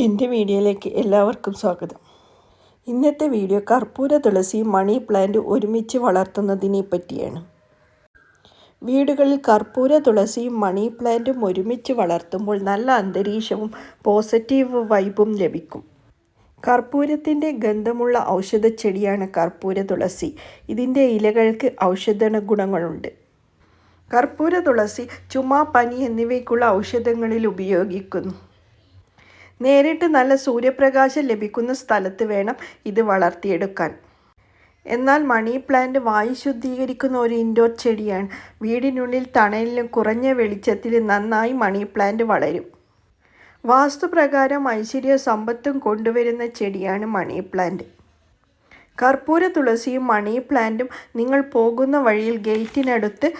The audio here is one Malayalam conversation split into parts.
എൻ്റെ വീഡിയോയിലേക്ക് എല്ലാവർക്കും സ്വാഗതം. ഇന്നത്തെ വീഡിയോ കർപ്പൂര തുളസി മണി പ്ലാന്റ് ഒരുമിച്ച് വളർത്തുന്നതിനെ പറ്റിയാണ്. വീടുകളിൽ കർപ്പൂര തുളസിയും മണി പ്ലാന്റും ഒരുമിച്ച് വളർത്തുമ്പോൾ നല്ല അന്തരീക്ഷവും പോസിറ്റീവ് വൈബും ലഭിക്കും. കർപ്പൂരത്തിൻ്റെ ഗന്ധമുള്ള ഔഷധ ചെടിയാണ് കർപ്പൂര തുളസി. ഇതിൻ്റെ ഇലകൾക്ക് ഔഷധ ഗുണങ്ങളുണ്ട്. കർപ്പൂര തുളസി ചുമ, പനി എന്നിവയ്ക്കുള്ള ഔഷധങ്ങളിൽ ഉപയോഗിക്കുന്നു. നേരിട്ട് നല്ല സൂര്യപ്രകാശം ലഭിക്കുന്ന സ്ഥലത്ത് വേണം ഇത് വളർത്തിയെടുക്കാൻ. എന്നാൽ മണി പ്ലാന്റ് വായു ശുദ്ധീകരിക്കുന്ന ഒരു ഇൻഡോർ ചെടിയാണ്. വീടിനുള്ളിൽ തണലിലും കുറഞ്ഞ വെളിച്ചത്തിൽ നന്നായി മണി പ്ലാന്റ് വളരും. വാസ്തുപ്രകാരം ഐശ്വര്യവും സമ്പത്തും കൊണ്ടുവരുന്ന ചെടിയാണ് മണി പ്ലാന്റ്. കർപ്പൂര തുളസിയും മണി പ്ലാന്റും നിങ്ങൾ പോകുന്ന വഴിയിൽ ഗേറ്റിനടുത്ത്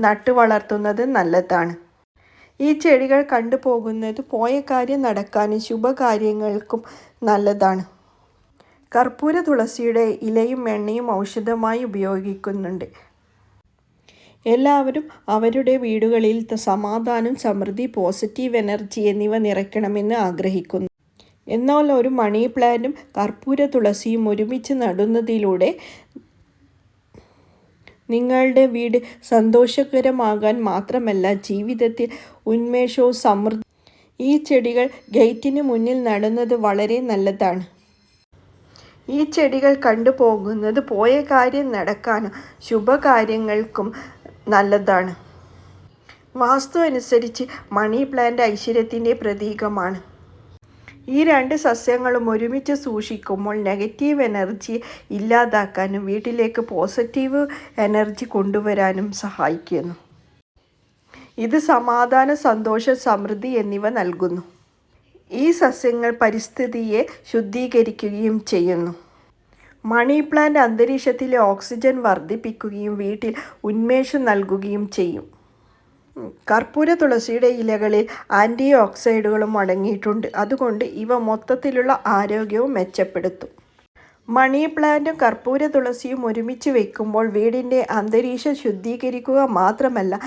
നട്ടു വളർത്തുന്നത് നല്ലതാണ്. ഈ ചെടികൾ കണ്ടുപോകുന്നത് പോയ കാര്യം നടക്കാനും ശുഭകാര്യങ്ങൾക്കും നല്ലതാണ്. കർപ്പൂര തുളസിയുടെ ഇലയും എണ്ണയും ഔഷധമായി ഉപയോഗിക്കുന്നുണ്ട്. എല്ലാവരും അവരുടെ വീടുകളിൽ സമാധാനം, സമൃദ്ധി, പോസിറ്റീവ് എനർജി എന്നിവ നിറയ്ക്കണമെന്ന് ആഗ്രഹിക്കുന്നു. എന്നാൽ ഒരു മണി പ്ലാന്റും കർപ്പൂര തുളസിയും ഒരുമിച്ച് നടുന്നതിലൂടെ നിങ്ങളുടെ വീട് സന്തോഷകരമാകാൻ മാത്രമല്ല ജീവിതത്തിൽ ഉന്മേഷവും സമൃദ്ധി. ഈ ചെടികൾ ഗേറ്റിന് മുന്നിൽ നടുന്നത് വളരെ നല്ലതാണ്. ഈ ചെടികൾ കണ്ടുപോകുന്നത് പോയ കാര്യം നടക്കാനും ശുഭകാര്യങ്ങൾക്കും നല്ലതാണ്. വാസ്തു അനുസരിച്ച് മണി പ്ലാന്റ് ഐശ്വര്യത്തിൻ്റെ പ്രതീകമാണ്. ഈ രണ്ട് സസ്യങ്ങളും ഒരുമിച്ച് സൂക്ഷിക്കുമ്പോൾ നെഗറ്റീവ് എനർജി ഇല്ലാതാക്കാനും വീട്ടിലേക്ക് പോസിറ്റീവ് എനർജി കൊണ്ടുവരാനും സഹായിക്കുന്നു. ഇത് സമാധാനം, സന്തോഷം, സമൃദ്ധി എന്നിവ നൽകുന്നു. ഈ സസ്യങ്ങൾ പരിസ്ഥിതിയെ ശുദ്ധീകരിക്കുകയും ചെയ്യുന്നു. മണി പ്ലാന്റ് അന്തരീക്ഷത്തിലെ ഓക്സിജൻ വർദ്ധിപ്പിക്കുകയും വീട്ടിൽ ഉന്മേഷം നൽകുകയും ചെയ്യും. കർപ്പൂര തുളസിയുടെ ഇലകളിൽ ആൻറ്റി ഓക്സൈഡുകളും അടങ്ങിയിട്ടുണ്ട്. അതുകൊണ്ട് ഇവ മൊത്തത്തിലുള്ള ആരോഗ്യവും മെച്ചപ്പെടുത്തും. മണി പ്ലാന്റും കർപ്പൂര തുളസിയും ഒരുമിച്ച് വയ്ക്കുമ്പോൾ വീടിൻ്റെ അന്തരീക്ഷം ശുദ്ധീകരിക്കുക മാത്രമല്ല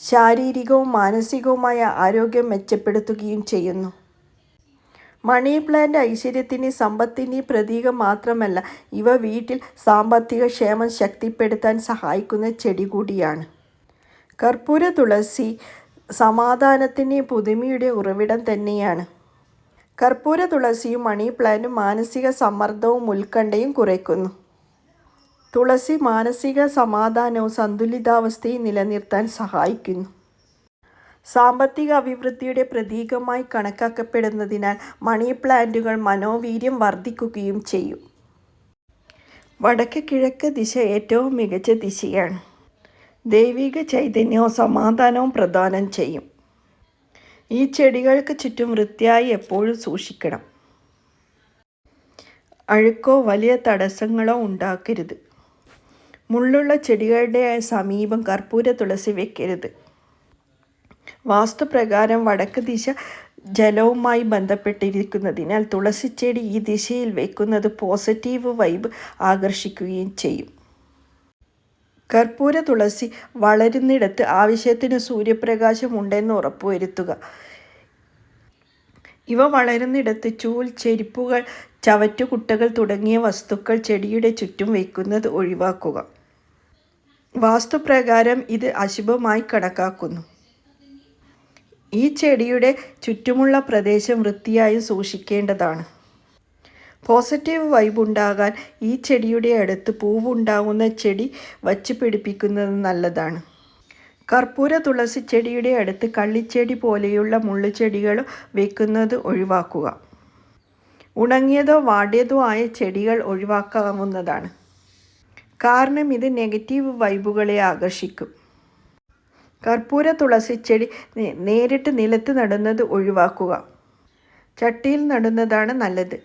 ശാരീരികവും മാനസികവുമായ ആരോഗ്യം മെച്ചപ്പെടുത്തുകയും ചെയ്യുന്നു. മണി പ്ലാന്റ് ഐശ്വര്യത്തിൻ്റെ, സമ്പത്തിൻ്റെ പ്രതീകം മാത്രമല്ല, ഇവ വീട്ടിൽ സാമ്പത്തിക ക്ഷേമം ശക്തിപ്പെടുത്താൻ സഹായിക്കുന്ന ചെടി കൂടിയാണ്. കർപ്പൂര തുളസി സമാധാനത്തിൻ്റെ, പുതുമയുടെ ഉറവിടം തന്നെയാണ്. കർപ്പൂര തുളസിയും മണി പ്ലാന്റും മാനസിക സമ്മർദ്ദവും ഉത്കണ്ഠയും കുറയ്ക്കുന്നു. തുളസി മാനസിക സമാധാനവും സന്തുലിതാവസ്ഥയും നിലനിർത്താൻ സഹായിക്കുന്നു. സാമ്പത്തിക അഭിവൃദ്ധിയുടെ പ്രതീകമായി കണക്കാക്കപ്പെടുന്നതിനാൽ മണി പ്ലാന്റുകൾ മനോവീര്യം വർദ്ധിക്കുകയും ചെയ്യും. വടക്ക് കിഴക്ക് ദിശ ഏറ്റവും മികച്ച ദിശയാണ്. ദൈവിക ചൈതന്യവും സമാധാനവും പ്രദാനം ചെയ്യും. ഈ ചെടികൾക്ക് ചുറ്റും വൃത്തിയായി എപ്പോഴും സൂക്ഷിക്കണം. അഴുക്കോ വലിയ തടസ്സങ്ങളോ ഉണ്ടാക്കരുത്. മുള്ളുള്ള ചെടികളുടെ സമീപം കർപ്പൂര തുളസി വെക്കരുത്. വാസ്തുപ്രകാരം വടക്ക് ദിശ ജലവുമായി ബന്ധപ്പെട്ടിരിക്കുന്നതിനാൽ തുളസിച്ചെടി ഈ ദിശയിൽ വയ്ക്കുന്നത് പോസിറ്റീവ് വൈബ് ആകർഷിക്കുകയും ചെയ്യും. കർപ്പൂര തുളസി വളരുന്നിടത്ത് ആവശ്യത്തിന് സൂര്യപ്രകാശം ഉണ്ടെന്ന് ഉറപ്പുവരുത്തുക. ഇവ വളരുന്നിടത്ത് ചൂൽ, ചെരുപ്പുകൾ, ചവറ്റുകുട്ടകൾ തുടങ്ങിയ വസ്തുക്കൾ ചെടിയുടെ ചുറ്റും വയ്ക്കുന്നത് ഒഴിവാക്കുക. വാസ്തുപ്രകാരം ഇത് അശുഭമായി കണക്കാക്കുന്നു. ഈ ചെടിയുടെ ചുറ്റുമുള്ള പ്രദേശം വൃത്തിയായി സൂക്ഷിക്കേണ്ടതാണ്. പോസിറ്റീവ് വൈബ് ഉണ്ടാകാൻ ഈ ചെടിയുടെ അടുത്ത് പൂവുണ്ടാകുന്ന ചെടി വച്ച് പിടിപ്പിക്കുന്നത് നല്ലതാണ്. കർപ്പൂര തുളസി ചെടിയുടെ അടുത്ത് കള്ളിച്ചെടി പോലെയുള്ള മുള്ളുചെടികൾ വയ്ക്കുന്നത് ഒഴിവാക്കുക. ഉണങ്ങിയതോ വാടിയതോ ആയ ചെടികൾ ഒഴിവാക്കാവുന്നതാണ്. കാരണം ഇത് നെഗറ്റീവ് വൈബുകളെ ആകർഷിക്കും. കർപ്പൂര തുളസി ചെടി നേരിട്ട് നിലത്ത് നടുന്നത് ഒഴിവാക്കുക. ചട്ടിയിൽ നടുന്നതാണ് നല്ലത്.